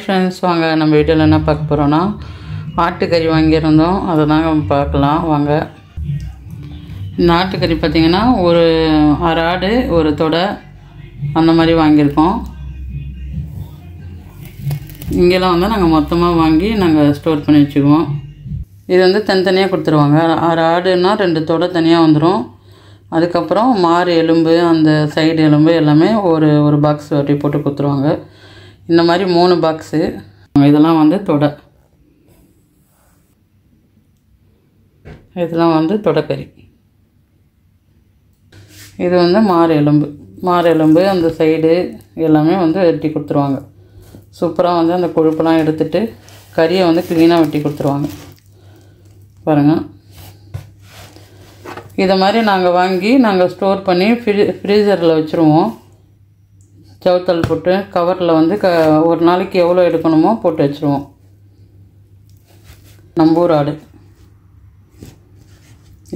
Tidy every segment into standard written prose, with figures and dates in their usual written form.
Friends, வாங்க நம்ம வீட்டில் என்ன பார்க்க போகிறோன்னா ஆட்டுக்கறி வாங்கியிருந்தோம். அதை தாங்க பார்க்கலாம் வாங்க. இந்த ஆட்டுக்கறி பார்த்திங்கன்னா ஒரு அரை ஆடு ஒரு தொடை அந்த மாதிரி வாங்கியிருக்கோம். இங்கெல்லாம் வந்து நாங்கள் மொத்தமாக வாங்கி நாங்கள் ஸ்டோர் பண்ணி வச்சுக்குவோம். இது வந்து தனித்தனியாக கொடுத்துருவாங்க. அரை ஆடுன்னா 2 தொடை தனியாக வந்துடும். அதுக்கப்புறம் மாறு எலும்பு அந்த சைடு எலும்பு எல்லாமே ஒரு பாக்ஸ் வட்டி போட்டு கொடுத்துருவாங்க. இந்த மாதிரி 3 பாக்ஸு. இதெல்லாம் வந்து தொடை, இதெல்லாம் வந்து தொடைக்கறி. இது வந்து மாறு எலும்பு அந்த சைடு எல்லாமே வந்து வெட்டி கொடுத்துருவாங்க. சூப்பராக வந்து அந்த கொழுப்பெல்லாம் எடுத்துகிட்டு கறியை வந்து க்ளீனாக வெட்டி கொடுத்துருவாங்க பாருங்கள். இதை மாதிரி நாங்கள் வாங்கி நாங்கள் ஸ்டோர் பண்ணி ஃப்ரீசரில் வச்சுருவோம். சவுத்தல் போட்டு கவரில் வந்து ஒரு நாளைக்கு எவ்வளோ எடுக்கணுமோ போட்டு வச்சுருவோம். நம்பூர் ஆடு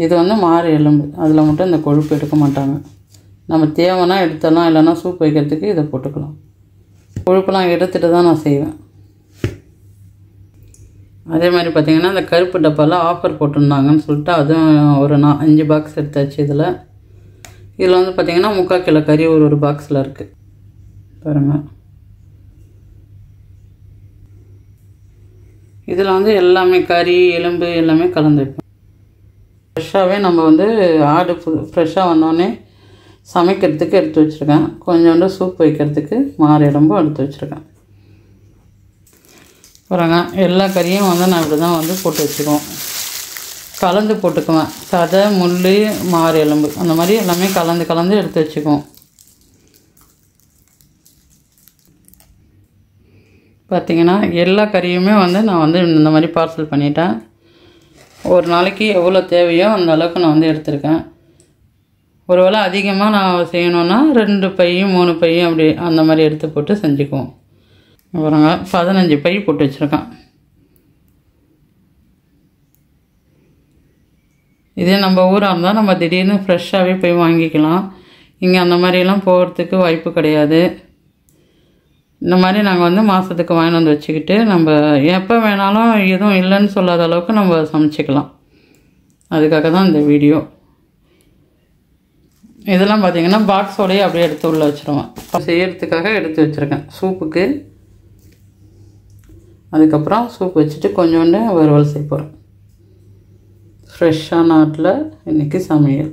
இது வந்து மாறு எலும்பு, அதில் மட்டும் இந்த கொழுப்பு எடுக்க மாட்டாங்க. நம்ம தேவைன்னா எடுத்துடலாம், இல்லைன்னா சூப் வைக்கிறதுக்கு இதை போட்டுக்கலாம். கொழுப்பெல்லாம் எடுத்துகிட்டு தான் நான் செய்வேன். அதே மாதிரி பார்த்திங்கன்னா இந்த கருப்பு டப்பாவில் ஆஃபர் போட்டிருந்தாங்கன்னு சொல்லிட்டு அதுவும் ஒரு 5 பாக்ஸ் எடுத்தாச்சு. இதில் வந்து பார்த்திங்கன்னா 3/4 கிலோ கறி ஒரு பாக்ஸில் இருக்குது பாருங்கள். இதில் வந்து எல்லாமே கறி எலும்பு எல்லாமே கலந்து வைப்போம். ஃப்ரெஷ்ஷாகவே நம்ம வந்து ஆடு ஃப்ரெஷ்ஷாக வந்தோடனே சமைக்கிறதுக்கு எடுத்து வச்சுருக்கேன். கொஞ்சோண்டு சூப் வைக்கிறதுக்கு மாறு எலும்பும் எடுத்து வச்சுருக்கேன் பாருங்க. எல்லா கறியும் வந்து நான் இப்படி தான் வந்து போட்டு வச்சுக்குவோம். கலந்து போட்டுக்குவேன். சதை, முள், மாறு எலும்பு அந்த மாதிரி எல்லாமே கலந்து எடுத்து வச்சுக்குவோம். பார்த்திங்கன்னா எல்லா கறியுமே வந்து நான் வந்து இந்த மாதிரி பார்சல் பண்ணிட்டேன். ஒரு நாளைக்கு எவ்வளோ தேவையோ அந்த அளவுக்கு நான் வந்து எடுத்திருக்கேன். ஒரு வேளை அதிகமாக நான் செய்யணுன்னா 2 பை 3 பை அப்படி அந்த மாதிரி எடுத்து போட்டு செஞ்சுக்குவோம். பாருங்க 15 பை போட்டு வச்சுருக்கேன். இதே நம்ம ஊராக இருந்தால் நம்ம திடீர்னு ஃப்ரெஷ்ஷாகவே போய் வாங்கிக்கலாம். இங்கே அந்த மாதிரிலாம் போகிறதுக்கு வாய்ப்பு கிடையாது. இந்த மாதிரி நாங்கள் வந்து மாதத்துக்கு வாங்கிட்டு வந்து வச்சுக்கிட்டு நம்ம எப்போ வேணாலும் எதுவும் இல்லைன்னு சொல்லாத அளவுக்கு நம்ம சமைச்சிக்கலாம். அதுக்காக தான் இந்த வீடியோ. இதெல்லாம் பார்த்திங்கன்னா பாக்ஸோடையே அப்படியே எடுத்து உள்ளே வச்சுருவேன். செய்கிறதுக்காக எடுத்து வச்சுருக்கேன் சூப்புக்கு. அதுக்கப்புறம் சூப் வச்சுட்டு கொஞ்சோண்டு வறுவல் செய்ய போகிறேன். ஃப்ரெஷ்ஷான ஆட்டில் இன்றைக்கி சமையல்.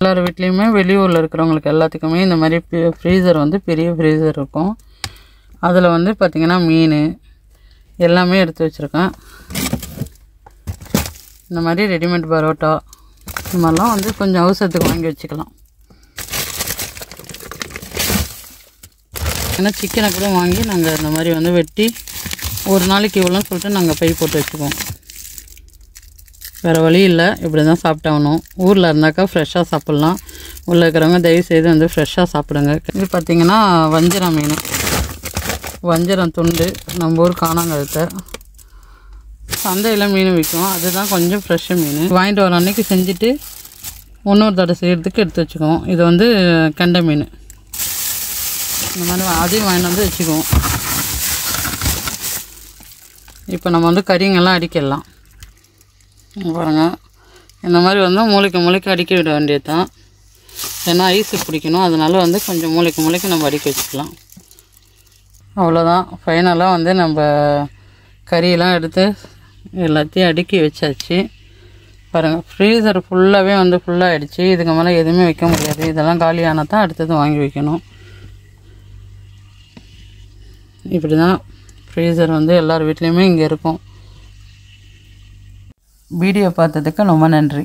எல்லார் வீட்லேயுமே வெளியூரில் இருக்கிறவங்களுக்கு எல்லாத்துக்குமே இந்த மாதிரி ஃப்ரீசர் வந்து பெரிய ஃப்ரீசர் இருக்கும். அதில் வந்து பார்த்திங்கன்னா மீன் எல்லாமே எடுத்து வச்சுருக்கேன். இந்த மாதிரி ரெடிமேட் பரோட்டா இந்த மாதிரிலாம் வந்து கொஞ்சம் அவசரத்துக்கு வாங்கி வச்சுக்கலாம். ஏன்னா சிக்கனை கூட வாங்கி நாங்கள் இந்த மாதிரி வந்து வெட்டி ஒரு நாளைக்கு இவ்வளோன்னு சொல்லிட்டு நாங்கள் பை போட்டு வச்சுக்குவோம். வேறு வழி இல்லை, இப்படி தான் சாப்பிட்டாகணும். ஊரில் இருந்தாக்கா ஃப்ரெஷ்ஷாக சாப்பிட்லாம். உள்ளே இருக்கிறவங்க தயவுசெய்து வந்து ஃப்ரெஷ்ஷாக சாப்பிடுங்க. இது பார்த்திங்கன்னா வஞ்சரம் மீன், வஞ்சரம் துண்டு, நம்ம ஊர் காணாங்கழுத்தை. சந்தையில் மீன் விற்கும், அதுதான் கொஞ்சம் ஃப்ரெஷ்ஷு மீன். வாங்கிட்டு வர அன்றைக்கி செஞ்சுட்டு இன்னொரு தடவை செய்கிறதுக்கு எடுத்து வச்சுக்குவோம். இது வந்து கெண்டை மீன். இந்த மாதிரி அதையும் வாங்கிட்டு வந்து வச்சுக்குவோம். இப்போ நம்ம வந்து கறிங்கெல்லாம் அடிக்கிடலாம் பாருங்கள். இந்த மாதிரி வந்து மூளைக்கு அடிக்க விட வேண்டியது தான். ஏன்னா ஐஸு பிடிக்கணும், அதனால் வந்து கொஞ்சம் மூளைக்கு நம்ம அடிக்க வச்சுக்கலாம். அவ்வளோதான். ஃபைனலாக வந்து நம்ம கறியெல்லாம் எடுத்து எல்லாத்தையும் அடுக்கி வச்சாச்சு பாருங்கள். ஃப்ரீசர் ஃபுல்லாகவே வந்து ஃபுல்லாகிடுச்சு. இதுக்கு மேலே எதுவுமே வைக்க முடியாது. இதெல்லாம் காலியானால் தான் அடுத்தது வாங்கி வைக்கணும். இப்படி தான் ஃப்ரீசர் வந்து எல்லார் வீட்லேயுமே இங்கே இருக்கும். வீடியோ பார்த்ததுக்கு ரொம்ப நன்றி.